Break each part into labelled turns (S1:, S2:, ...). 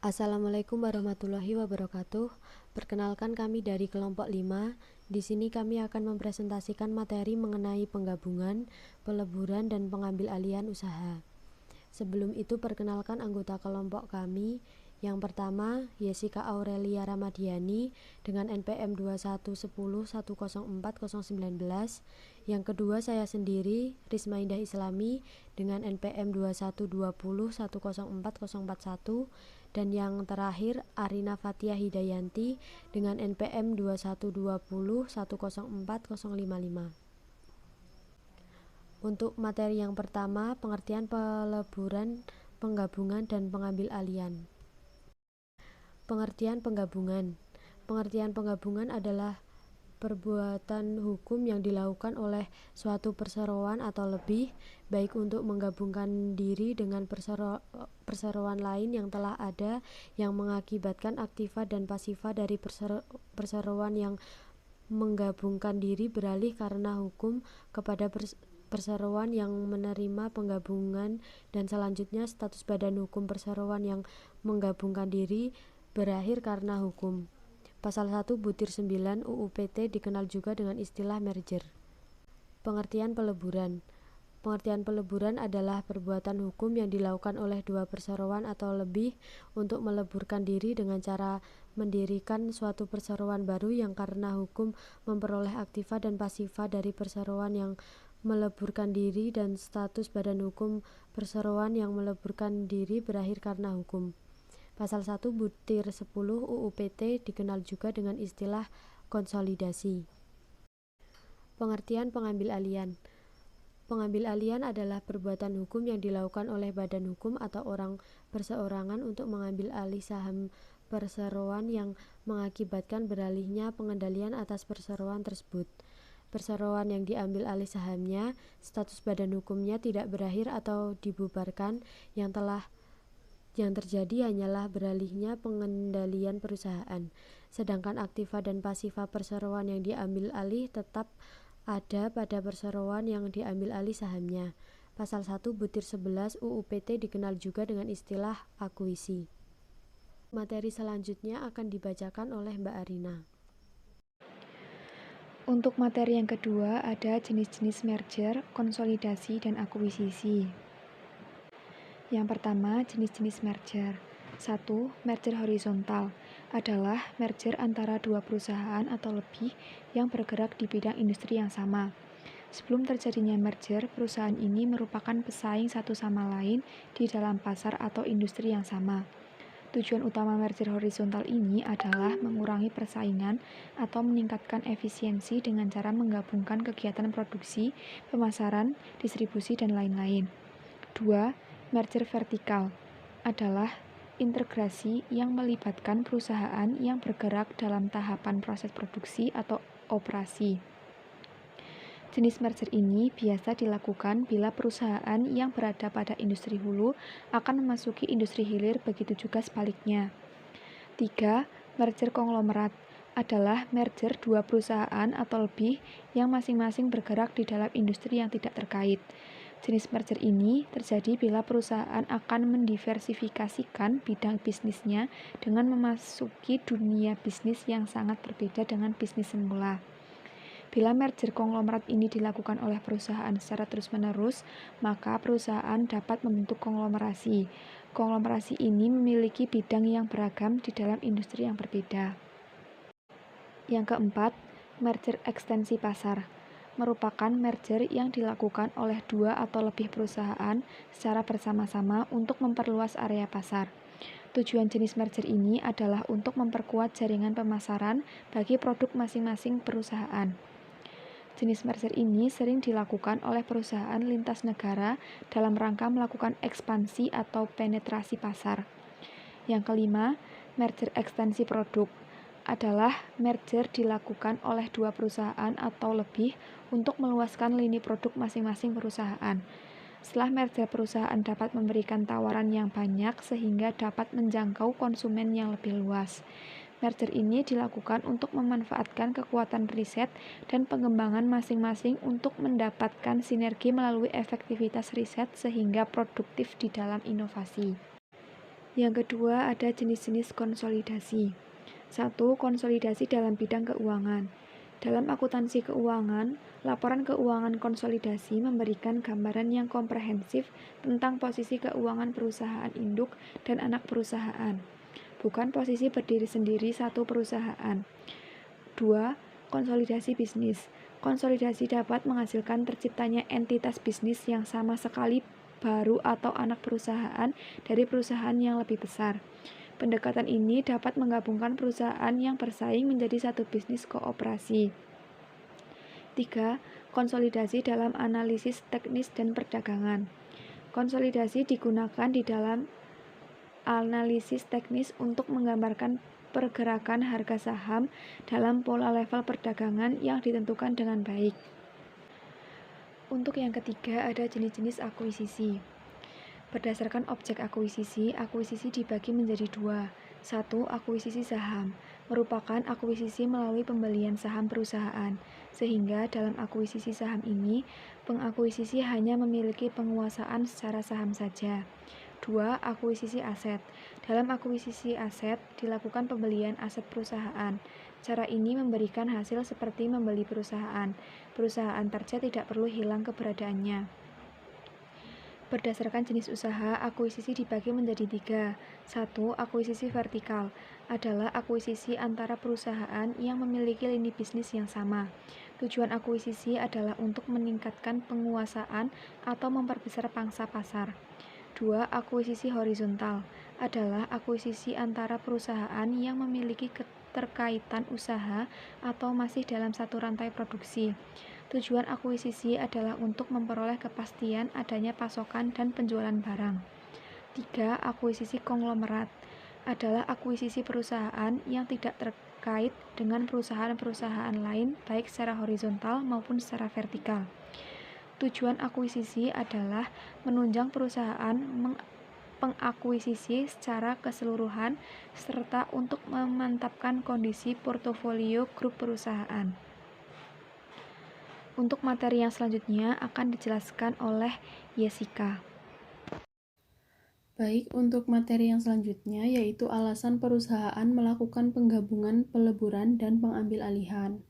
S1: Assalamualaikum warahmatullahi wabarakatuh. Perkenalkan kami dari kelompok 5. Di sini kami akan mempresentasikan materi mengenai penggabungan, peleburan, dan pengambil alihan usaha. Sebelum itu perkenalkan anggota kelompok kami. Yang pertama, Yesika Aurelia Ramadiani dengan NPM 2110104019. Yang kedua, saya sendiri, Risma Indah Islami dengan NPM 2120104041. Dan yang terakhir, Arina Fathia Hidayanti dengan NPM 2120104055. Untuk materi yang pertama, pengertian peleburan, penggabungan, dan pengambil alihan. Pengertian penggabungan. Pengertian penggabungan adalah perbuatan hukum yang dilakukan oleh suatu perseroan atau lebih, baik untuk menggabungkan diri dengan perseroan lain yang telah ada, yang mengakibatkan aktiva dan pasiva dari perseroan yang menggabungkan diri beralih karena hukum kepada perseroan yang menerima penggabungan, dan selanjutnya status badan hukum perseroan yang menggabungkan diri berakhir karena hukum. Pasal 1 butir 9 UU PT dikenal juga dengan istilah merger. Pengertian peleburan. Pengertian peleburan adalah perbuatan hukum yang dilakukan oleh dua perseroan atau lebih untuk meleburkan diri dengan cara mendirikan suatu perseroan baru yang karena hukum memperoleh aktiva dan pasiva dari perseroan yang meleburkan diri, dan status badan hukum perseroan yang meleburkan diri berakhir karena hukum. Pasal 1 butir 10 UU PT dikenal juga dengan istilah konsolidasi. Pengertian pengambil alihan. Pengambil alihan adalah perbuatan hukum yang dilakukan oleh badan hukum atau orang perseorangan untuk mengambil alih saham perseroan yang mengakibatkan beralihnya pengendalian atas perseroan tersebut. Perseroan yang diambil alih sahamnya, status badan hukumnya tidak berakhir atau dibubarkan, yang terjadi hanyalah beralihnya pengendalian perusahaan, sedangkan aktiva dan pasiva perseroan yang diambil alih tetap ada pada perseroan yang diambil alih sahamnya. Pasal 1 butir 11 UU PT dikenal juga dengan istilah akuisi. Materi selanjutnya akan dibacakan oleh Mbak Arina.
S2: Untuk materi yang kedua ada jenis-jenis merger, konsolidasi, dan akuisisi. Yang pertama, jenis-jenis merger. 1. Merger horizontal adalah merger antara dua perusahaan atau lebih yang bergerak di bidang industri yang sama. Sebelum terjadinya merger, perusahaan ini merupakan pesaing satu sama lain di dalam pasar atau industri yang sama. Tujuan utama merger horizontal ini adalah mengurangi persaingan atau meningkatkan efisiensi dengan cara menggabungkan kegiatan produksi, pemasaran, distribusi, dan lain-lain. 2. Merger vertikal adalah integrasi yang melibatkan perusahaan yang bergerak dalam tahapan proses produksi atau operasi. Jenis merger ini biasa dilakukan bila perusahaan yang berada pada industri hulu akan memasuki industri hilir, begitu juga sebaliknya. 3. Merger konglomerat adalah merger dua perusahaan atau lebih yang masing-masing bergerak di dalam industri yang tidak terkait. Jenis merger ini terjadi bila perusahaan akan mendiversifikasikan bidang bisnisnya dengan memasuki dunia bisnis yang sangat berbeda dengan bisnis semula. Bila merger konglomerat ini dilakukan oleh perusahaan secara terus-menerus, maka perusahaan dapat membentuk konglomerasi. Konglomerasi ini memiliki bidang yang beragam di dalam industri yang berbeda. Yang keempat, merger ekstensi pasar merupakan merger yang dilakukan oleh dua atau lebih perusahaan secara bersama-sama untuk memperluas area pasar. Tujuan jenis merger ini adalah untuk memperkuat jaringan pemasaran bagi produk masing-masing perusahaan. Jenis merger ini sering dilakukan oleh perusahaan lintas negara dalam rangka melakukan ekspansi atau penetrasi pasar. Yang kelima, merger ekstensi produk adalah merger dilakukan oleh dua perusahaan atau lebih untuk meluaskan lini produk masing-masing perusahaan. Setelah merger, perusahaan dapat memberikan tawaran yang banyak sehingga dapat menjangkau konsumen yang lebih luas. Merger ini dilakukan untuk memanfaatkan kekuatan riset dan pengembangan masing-masing untuk mendapatkan sinergi melalui efektivitas riset sehingga produktif di dalam inovasi. Yang kedua ada jenis-jenis konsolidasi. 1. Konsolidasi dalam bidang keuangan. Dalam akuntansi keuangan, laporan keuangan konsolidasi memberikan gambaran yang komprehensif tentang posisi keuangan perusahaan induk dan anak perusahaan, bukan posisi berdiri sendiri satu perusahaan. 2. Konsolidasi bisnis. Konsolidasi dapat menghasilkan terciptanya entitas bisnis yang sama sekali baru atau anak perusahaan dari perusahaan yang lebih besar. Pendekatan ini dapat menggabungkan perusahaan yang bersaing menjadi satu bisnis kooperasi. 3. Konsolidasi dalam analisis teknis dan perdagangan. Konsolidasi digunakan di dalam analisis teknis untuk menggambarkan pergerakan harga saham dalam pola level perdagangan yang ditentukan dengan baik. Untuk yang ketiga ada jenis-jenis akuisisi. Berdasarkan objek akuisisi dibagi menjadi dua. 1. Akuisisi saham merupakan akuisisi melalui pembelian saham perusahaan, sehingga dalam akuisisi saham ini, pengakuisisi hanya memiliki penguasaan secara saham saja. 2. Akuisisi aset. Dalam akuisisi aset, dilakukan pembelian aset perusahaan. Cara ini memberikan hasil seperti membeli perusahaan. Perusahaan terja tidak perlu hilang keberadaannya. Berdasarkan jenis usaha, akuisisi dibagi menjadi 3. 1. Akuisisi vertikal adalah akuisisi antara perusahaan yang memiliki lini bisnis yang sama. Tujuan akuisisi adalah untuk meningkatkan penguasaan atau memperbesar pangsa pasar. 2. Akuisisi horizontal adalah akuisisi antara perusahaan yang memiliki keterkaitan usaha atau masih dalam satu rantai produksi. Tujuan akuisisi adalah untuk memperoleh kepastian adanya pasokan dan penjualan barang. 3. Akuisisi konglomerat adalah akuisisi perusahaan yang tidak terkait dengan perusahaan-perusahaan lain baik secara horizontal maupun secara vertikal. Tujuan akuisisi adalah menunjang perusahaan pengakuisisi secara keseluruhan serta untuk memantapkan kondisi portofolio grup perusahaan. Untuk materi yang selanjutnya akan dijelaskan oleh Jessica.
S1: Baik, untuk materi yang selanjutnya yaitu alasan perusahaan melakukan penggabungan, peleburan, dan pengambil alihan.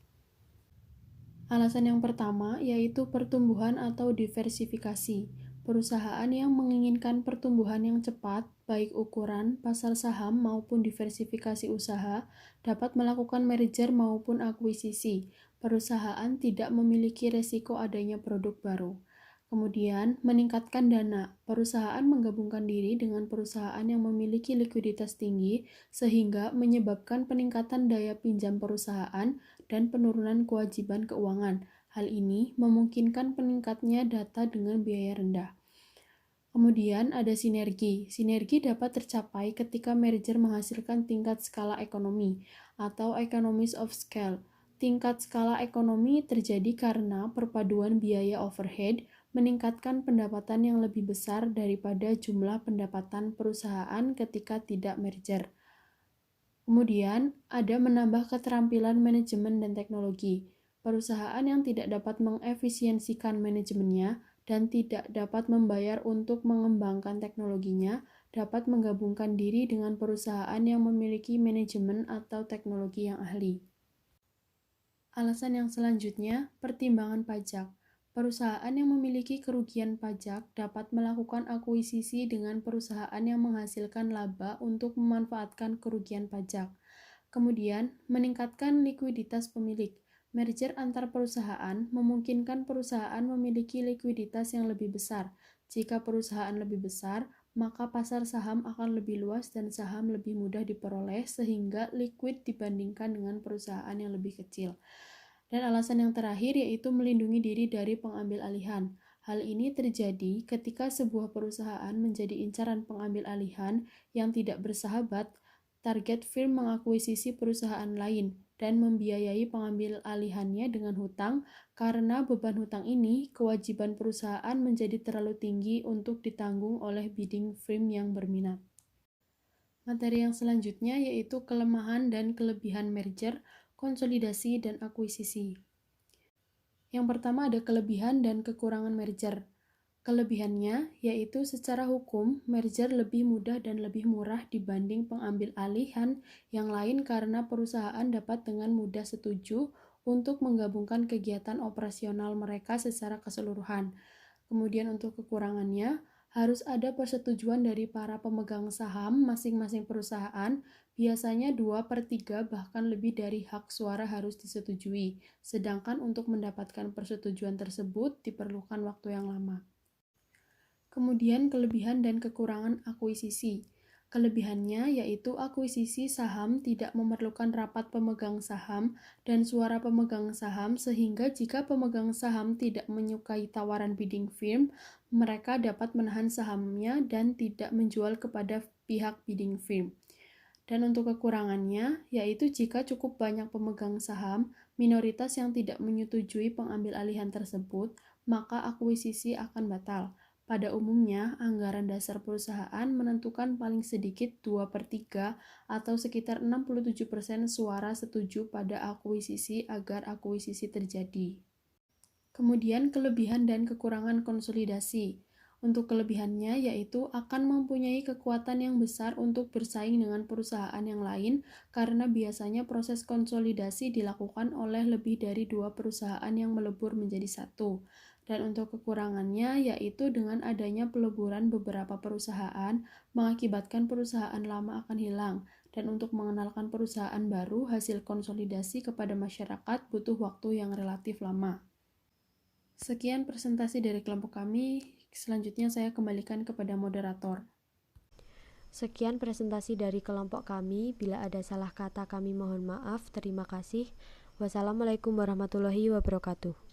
S1: Alasan yang pertama yaitu pertumbuhan atau diversifikasi. Perusahaan yang menginginkan pertumbuhan yang cepat, baik ukuran, pasar saham maupun diversifikasi usaha, dapat melakukan merger maupun akuisisi. Perusahaan tidak memiliki resiko adanya produk baru. Kemudian, meningkatkan dana. Perusahaan menggabungkan diri dengan perusahaan yang memiliki likuiditas tinggi, sehingga menyebabkan peningkatan daya pinjam perusahaan dan penurunan kewajiban keuangan. Hal ini memungkinkan peningkatnya data dengan biaya rendah. Kemudian ada sinergi. Sinergi dapat tercapai ketika merger menghasilkan tingkat skala ekonomi atau economies of scale. Tingkat skala ekonomi terjadi karena perpaduan biaya overhead meningkatkan pendapatan yang lebih besar daripada jumlah pendapatan perusahaan ketika tidak merger. Kemudian, ada menambah keterampilan manajemen dan teknologi. Perusahaan yang tidak dapat mengefisiensikan manajemennya dan tidak dapat membayar untuk mengembangkan teknologinya dapat menggabungkan diri dengan perusahaan yang memiliki manajemen atau teknologi yang ahli. Alasan yang selanjutnya, pertimbangan pajak. Perusahaan yang memiliki kerugian pajak dapat melakukan akuisisi dengan perusahaan yang menghasilkan laba untuk memanfaatkan kerugian pajak. Kemudian, meningkatkan likuiditas pemilik. Merger antar perusahaan memungkinkan perusahaan memiliki likuiditas yang lebih besar. Jika perusahaan lebih besar, maka pasar saham akan lebih luas dan saham lebih mudah diperoleh sehingga liquid dibandingkan dengan perusahaan yang lebih kecil. Dan alasan yang terakhir yaitu melindungi diri dari pengambil alihan. Hal ini terjadi ketika sebuah perusahaan menjadi incaran pengambil alihan yang tidak bersahabat. Target firm mengakuisisi perusahaan lain dan membiayai pengambil alihannya dengan hutang. Karena beban hutang ini, kewajiban perusahaan menjadi terlalu tinggi untuk ditanggung oleh bidding firm yang berminat. Materi yang selanjutnya yaitu kelemahan dan kelebihan merger, konsolidasi, dan akuisisi. Yang pertama ada kelebihan dan kekurangan merger.
S3: Kelebihannya yaitu secara hukum, merger lebih mudah dan lebih murah dibanding pengambil alihan yang lain karena perusahaan dapat dengan mudah setuju untuk menggabungkan kegiatan operasional mereka secara keseluruhan. Kemudian untuk kekurangannya, harus ada persetujuan dari para pemegang saham masing-masing perusahaan, biasanya 2/3 bahkan lebih dari hak suara harus disetujui, sedangkan untuk mendapatkan persetujuan tersebut diperlukan waktu yang lama. Kemudian kelebihan dan kekurangan akuisisi. Kelebihannya yaitu akuisisi saham tidak memerlukan rapat pemegang saham dan suara pemegang saham sehingga jika pemegang saham tidak menyukai tawaran bidding firm, mereka dapat menahan sahamnya dan tidak menjual kepada pihak bidding firm. Dan untuk kekurangannya, yaitu jika cukup banyak pemegang saham, minoritas yang tidak menyetujui pengambil alihan tersebut, maka akuisisi akan batal. Pada umumnya, anggaran dasar perusahaan menentukan paling sedikit 2/3 atau sekitar 67% suara setuju pada akuisisi agar akuisisi terjadi. Kemudian kelebihan dan kekurangan konsolidasi. Untuk kelebihannya yaitu akan mempunyai kekuatan yang besar untuk bersaing dengan perusahaan yang lain karena biasanya proses konsolidasi dilakukan oleh lebih dari 2 perusahaan yang melebur menjadi satu. Dan untuk kekurangannya yaitu dengan adanya peleburan beberapa perusahaan mengakibatkan perusahaan lama akan hilang dan untuk mengenalkan perusahaan baru hasil konsolidasi kepada masyarakat butuh waktu yang relatif lama. Sekian presentasi dari kelompok kami. Selanjutnya saya kembalikan kepada moderator.
S1: Sekian presentasi dari kelompok kami. Bila ada salah kata kami mohon maaf. Terima kasih. Wassalamualaikum warahmatullahi wabarakatuh.